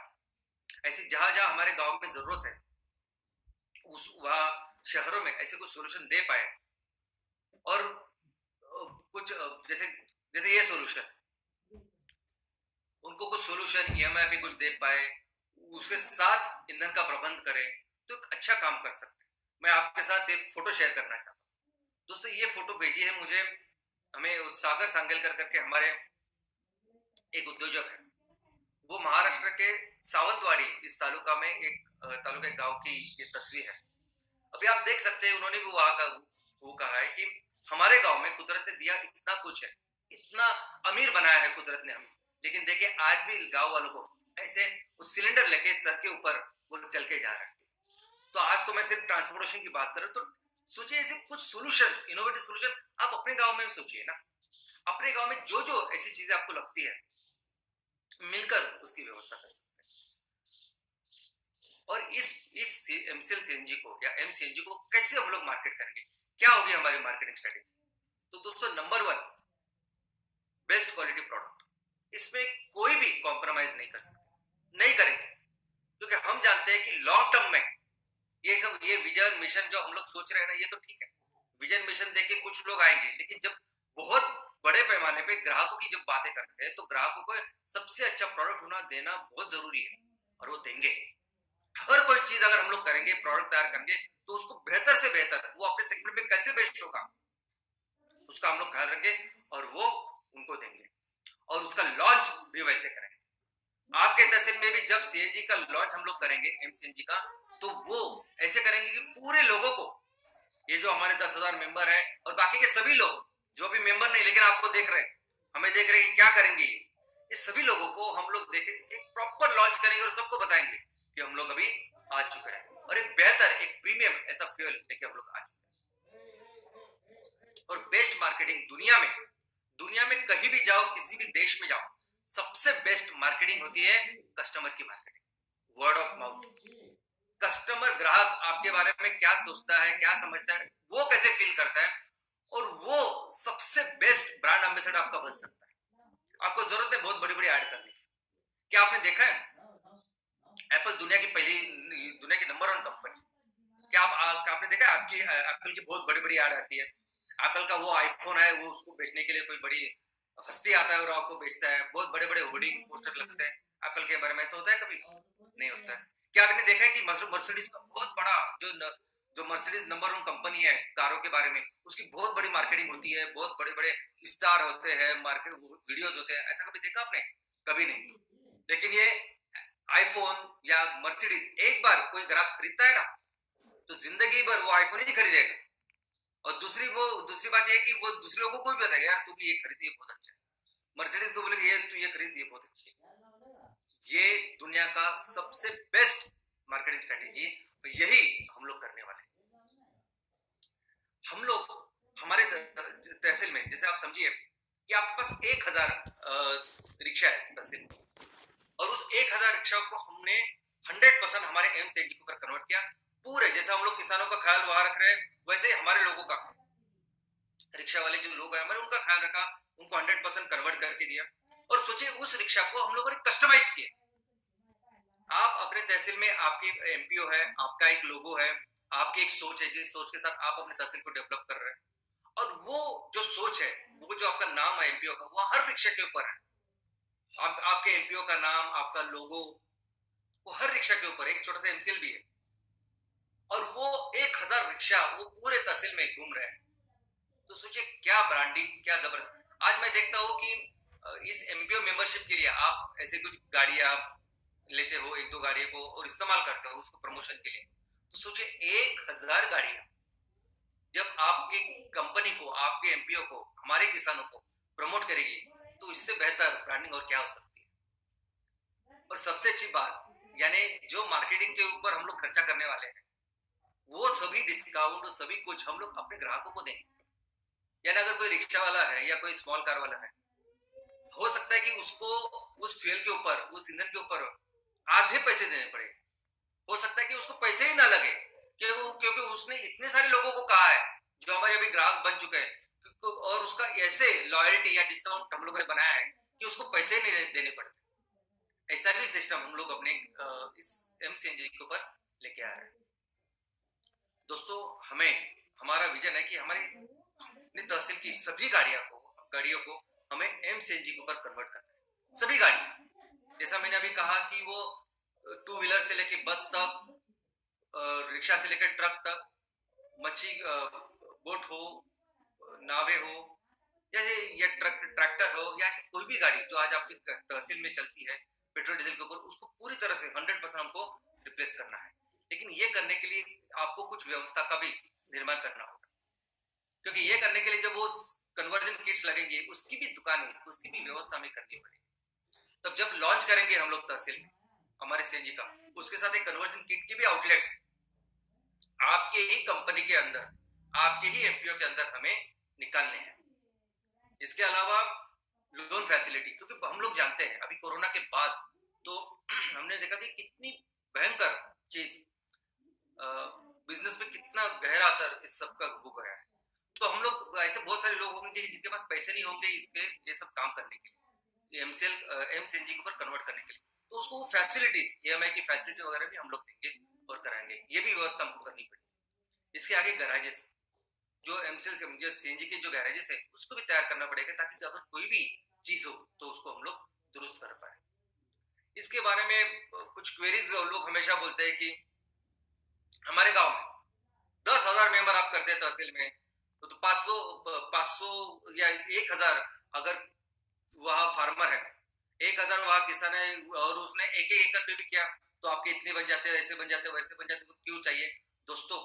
ऐसे जहां जहां हमारे गांव में जरूरत है, उस वहां शहरों में ऐसे कुछ सोल्यूशन दे पाए, और कुछ जैसे जैसे ये सोल्यूशन, उनको कुछ सोल्यूशन ईएमआई पे कुछ दे पाए, उसके साथ ईंधन का प्रबंध करें, तो एक अच्छा काम कर सकते हैं। मैं आपके साथ एक फोटो शेयर करना चाहता हूँ। दोस्तों ये फोटो भेजी है मुझे, हमें सागर सांगेलकर करके हमारे एक उद्योजक है, वो महाराष्ट्र के सावंतवाड़ी इस तालुका में एक तालुका गांव की ये तस्वीर है। अभी आप देख सकते हैं उन्होंने भी वो कहा है कि हमारे गांव में कुदरत ने दिया इतना कुछ है, इतना अमीर बनाया है कुदरत ने हमें, लेकिन देखिए आज भी गांव वालों को ऐसे उस सिलेंडर लेके सर के ऊपर वो चल के जा रहा है। तो आज तो मैं सिर्फ ट्रांसपोर्टेशन की बात कर रहा हूँ, तो सोचिए ऐसे कुछ सॉल्यूशंस, इनोवेटिव सॉल्यूशन आप अपने गांव में सोचिए ना, अपने गांव में जो जो ऐसी चीजें आपको लगती है, मिलकर उसकी व्यवस्था कर सकते हैं। और इस एमसीएल सीएनजी को या एमसीएनजी को कैसे हम लोग मार्केट करेंगे, क्या होगी हमारी मार्केटिंग स्ट्रेटेजी, तो दोस्तों नंबर 1, बेस्ट क्वालिटी प्रोडक्ट, इसमें कोई भी कॉम्प्रोमाइज नहीं कर सकते, नहीं करेंगे, क्योंकि हम जानते हैं कि लॉन्ग टर्म में ये सब, ये विजन मिशन जो हम लोग सोच रहे हैं ना, ये तो ठीक है, विजन मिशन देख के कुछ लोग आएंगे, लेकिन जब बहुत बड़े पैमाने पे ग्राहकों की जब बातें करते हैं, तो ग्राहकों को सबसे अच्छा प्रोडक्ट होना देना बहुत जरूरी है, और वो देंगे। हर कोई चीज अगर हम लोग करेंगे, प्रोडक्ट तैयार करेंगे, तो उसको बेहतर से बेहतर, वो अपने सेगमेंट में कैसे बेस्ट होगा उसका हम लोग ख्याल रखेंगे, और वो उनको देंगे, और उसका लॉन्च भी वैसे करेंगे। आपके तहसील में भी जब सीएनजी का लॉन्च हम लोग करेंगे, एमसीएनजी का, तो वो ऐसे करेंगे कि पूरे लोगों को, ये जो हमारे 10,000 मेंबर हैं और बाकी के सभी लोग जो भी मेंबर नहीं लेकिन आपको देख रहे हैं, हमें देख रहे हैं कि क्या करेंगे, ये सभी लोगों को हम लोग देखे एक प्रॉपर लॉन्च करेंगे और सबको बताएंगे कि हम लोग अभी आ चुके हैं, और एक बेहतर, एक प्रीमियम ऐसा फ्यूल लेके हम लोग आ चुके हैं। और बेस्ट मार्केटिंग दुनिया में कहीं भी जाओ, किसी भी देश में जाओ, सबसे बेस्ट मार्केटिंग होती है कस्टमर की marketing, word of mouth. Customer, ग्राहक आपके बारे में क्या सोचता है, क्या समझता है, वो कैसे फील करता है, और वो सबसे बेस्ट ब्रांड एम्बेसडर आपका बन सकता है। आपको जरूरत है बहुत बड़ी बड़ी ऐड करने की। क्या आपने देखा है, एप्पल दुनिया की नंबर 1 कंपनी, क्या आपने देखा है, आपकी एप्पल की बहुत बड़ी बड़ी ऐड आती है, एप्पल का वो आईफोन है, वो उसको बेचने के लिए कोई बड़ी हस्ती आता है और आपको बेचता है, बहुत बड़े बड़े होर्डिंग्स, पोस्टर लगते हैं एप्पल के बारे में, ऐसा होता है कभी? नहीं होता है। क्या आपने देखा है कि मर्सिडीज का बहुत बड़ा, जो मर्सिडीज नंबर 1 कंपनी है कारों के बारे में, उसकी बहुत बड़ी मार्केटिंग होती है, बहुत बड़े बड़े स्टार होते हैं, मार्केट वीडियोज होते हैं, ऐसा कभी देखा आपने? कभी नहीं। लेकिन ये आईफोन या मर्सिडीज, एक बार कोई ग्राहक खरीदता है ना, तो जिंदगी भर वो आईफोन ही खरीदेगा, और दूसरी बात यह है कि वो दूसरे लोगों को भी बताएगा, यार तू भी ये खरीदी, ये बहुत अच्छा है। मर्सिडीज को बोलेगा, ये तू ये खरीद, ये बहुत अच्छी है। ये दुनिया का सबसे बेस्ट मार्केटिंग स्ट्रेटेजी, तो यही हम लोग करने वाले हैं। हम लोग हमारे तहसील में, जैसे आप समझिए कि आपके पास 1,000 रिक्शा है तहसील में, और उस 1,000 रिक्शा को हमने 100% हमारे एमसीएनजी के ऊपर कन्वर्ट किया। पूरे, जैसे हम लोग किसानों का ख्याल वहां रख रहे हैं, वैसे हमारे लोगों का, रिक्शा वाले जो लोग हैं हमारे, उनका ख्याल रखा, उनको 100% कन्वर्ट करके दिया। और सोचिए, उस रिक्शा को हम लोगों ने कस्टमाइज किया। आप अपने तहसील में, आपकी एमपीओ है, आपका एक लोगो है, आपकी एक सोच है, जिस सोच के साथ आप अपने तहसील को डेवलप कर रहे हैं, और वो जो सोच है, वो जो आपका नाम है एमपीओ का, वो हर रिक्शा के ऊपर है। आपके एमपीओ का नाम, आपका लोगो, वो हर रिक्शा के ऊपर, एक छोटा सा एमसीएल भी है, और वो 1,000 रिक्शा वो पूरे तहसील में घूम रहे हैं। तो सोचिए क्या ब्रांडिंग, क्या जबरदस्त। आज मैं देखता हूँ कि इस एमपीओ मेंबरशिप के लिए आप ऐसे कुछ गाड़ियां लेते हो, 1-2 गाड़ियों को, और इस्तेमाल करते हो उसको प्रमोशन के लिए। तो सोचिए 1,000 गाड़ियां जब आपकी कंपनी को, आपके एमपीओ को, हमारे किसानों को प्रमोट करेगी, तो इससे बेहतर ब्रांडिंग और क्या हो सकती है। और सबसे अच्छी बात, यानी जो मार्केटिंग के ऊपर हम लोग खर्चा करने वाले हैं, वो सभी डिस्काउंट और सभी कुछ हम लोग अपने ग्राहकों को देंगे। यानी अगर कोई रिक्शा वाला है या कोई स्मॉल कार वाला है, हो सकता है कि उसको उस फ्यूल के ऊपर, उस ईंधन के ऊपर आधे पैसे देने पड़े, हो सकता है कि उसको पैसे ही ना लगे, क्योंकि उसने इतने सारे लोगों को कहा है जो हमारे अभी ग्राहक बन चुके हैं, और उसका ऐसे लॉयल्टी या डिस्काउंट हम लोगों ने बनाया है कि उसको पैसे नहीं देने पड़ते। ऐसा भी सिस्टम हम लोग अपने इस एमसीएनजी के ऊपर लेके आ रहे हैं। दोस्तों, हमारा विजन है कि हमारी तहसील की सभी गाड़ियों को हमें एमसीएनजी के ऊपर कन्वर्ट करना है, सभी गाड़ी। जैसा मैंने अभी कहा कि वो 2 व्हीलर से लेके बस तक, रिक्शा से लेकर ट्रक तक, मच्छी बोट हो, नावे हो, या ट्रैक्टर हो, या ऐसी कोई भी गाड़ी जो आज आपकी तहसील में चलती है पेट्रोल डीजल के ऊपर, उसको पूरी तरह से 100% हमको रिप्लेस करना है। लेकिन ये करने के लिए आपको कुछ व्यवस्था का भी निर्माण करना होगा, क्योंकि ये करने के लिए जब वो कन्वर्जन किट्स लगेंगे, उसकी भी दुकानें, उसकी भी व्यवस्था हमें करनी पड़ेगी। तब जब लॉन्च करेंगे हम लोग तहसील में हमारे सीएनजी का, उसके साथ एक कन्वर्जन किट के भी आउटलेट्स आपके ही कंपनी के अंदर, आपके ही एमपीओ के अंदर हमें निकालने हैं। इसके अलावा लोन फैसिलिटी, क्योंकि हम लोग जानते हैं अभी कोरोना के बाद तो हमने देखा कि कितनी भयंकर चीज, बिजनेस पे कितना गहरा असर इस सब का हो गया है। तो हम लोग ऐसे बहुत सारे लोग होंगे जिनके पास पैसे नहीं होंगे इस पे ये सब काम करने के लिए, एमसीएनजी के ऊपर कन्वर्ट करने के लिए, तो उसको फैसिलिटीज, ईएमआई की फैसिलिटी वगैरह भी हम लोग देंगे और कराएंगे। ये भी व्यवस्था हमको करनी पड़ेगी। इसके आगे गैराजेस, जो एमसीएल से जो सीएनजी के जो गैराजेस है उसको भी तैयार करना पड़ेगा, ताकि अगर कोई भी चीज हो तो उसको हम लोग दुरुस्त कर पाए। इसके बारे में कुछ क्वेरीज लोग हमेशा बोलते हैं कि हमारे गांव में 10,000 मेंबर आप करते हैं तहसील में, तो 500 या 1,000 अगर वह फार्मर है, 1,000 वहां किसान है और उसने एक एकड़ पे भी किया, तो आपके इतने बन जाते हैं, ऐसे बन जाते हैं, वैसे बन जाते हैं, तो क्यों चाहिए? दोस्तों,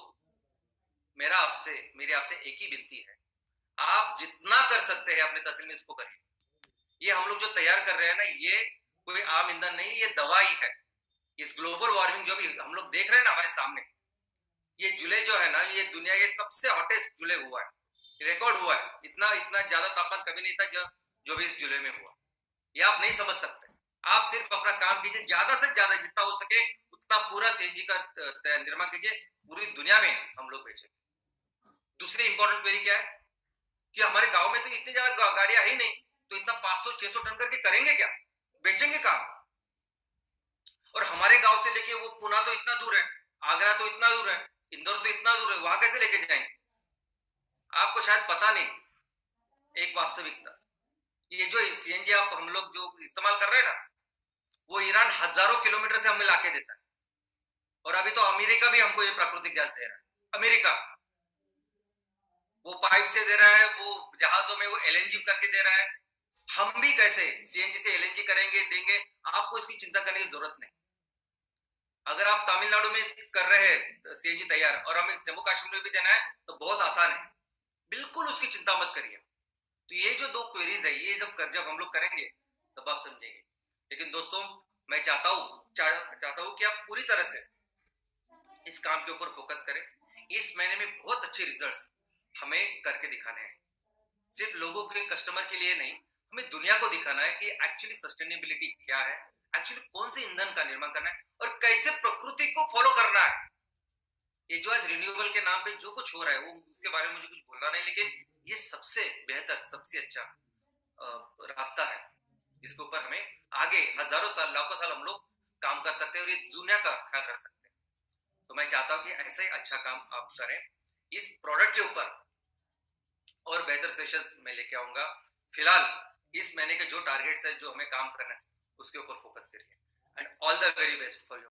मेरी आपसे एक ही विनती है, आप जितना कर सकते हैं अपने तहसील में इसको करिए। ये हम लोग जो तैयार कर रहे हैं ना, ये कोई आम ईंधन नहीं, ये दवाई है। इस ग्लोबल वार्मिंग जो भी हम लोग देख रहे हैं ना हमारे सामने, ये जुलाई जो है ना, ये दुनिया के सबसे हॉटेस्ट जुलाई हुआ है, रिकॉर्ड हुआ है। इतना इतना ज्यादा तापमान कभी नहीं था जो भी इस जुलाई में हुआ। ये आप नहीं समझ सकते। आप सिर्फ अपना काम कीजिए, ज्यादा से ज्यादा जितना हो सके उतना पूरा सीएनजी का निर्माण कीजिए, पूरी दुनिया में हम लोग बेचेंगे। दूसरी इंपॉर्टेंट क्वेरी क्या है कि हमारे गांव में तो इतनी ज्यादा गाड़ियां ही नहीं, तो इतना 500-600 टन करके करेंगे क्या? बेचेंगे कहां? और हमारे गांव से लेके वो पुणे तो इतना दूर है, आगरा तो इतना दूर है, इंदौर तो इतना दूर है, वहां कैसे लेके जाएंगे? आपको शायद पता नहीं एक वास्तविकता, ये जो सीएनजी आप हम लोग जो इस्तेमाल कर रहे हैं ना, वो ईरान हजारों किलोमीटर से हमें लाके देता है। और अभी तो अमेरिका भी हमको ये प्राकृतिक गैस दे रहा है। अमेरिका वो पाइप से दे रहा है, वो जहाजों में वो एलएनजी करके दे रहा है। हम भी कैसे सीएनजी से एलएनजी करेंगे, देंगे? आपको इसकी चिंता करने की जरूरत नहीं। अगर आप तमिलनाडु में कर रहे हैं सीएनजी तैयार और हमें जम्मू कश्मीर में भी देना है तो बहुत आसान है, बिल्कुल उसकी चिंता मत करिए। तो ये जो दो क्वेरीज है, ये जब हम लोग करेंगे तब आप समझेंगे। लेकिन दोस्तों, मैं चाहता हूं कि आप पूरी तरह से इस काम के ऊपर फोकस करें। इस महीने में बहुत अच्छे रिजल्ट्स हमें करके दिखाने हैं, सिर्फ लोगों के कस्टमर के लिए नहीं, हमें दुनिया को दिखाना है कि एक्चुअली सस्टेनेबिलिटी क्या है, एक्चुअली कौन से ईंधन का निर्माण करना है और कैसे प्रकृति को फॉलो करना है। ये जो आज रिन्यूएबल के नाम पे जो कुछ हो रहा है, वो उसके बारे में मुझे कुछ बोलना नहीं, लेकिन ये सबसे बेहतर, सबसे अच्छा रास्ता है जिसके ऊपर हमें आगे हजारों साल, लाखों साल हम लोग काम कर सकते हैं और ये दुनिया का ख्याल रख सकते हैं। तो मैं चाहता हूं कि ऐसा ही अच्छा काम आप करें। इस प्रोडक्ट के ऊपर और बेहतर सेशंस में लेके आऊंगा। फिलहाल इस महीने के जो टारगेट्स है, जो हमें काम करना है, उसके ऊपर फोकस करिए। And all the very best for you.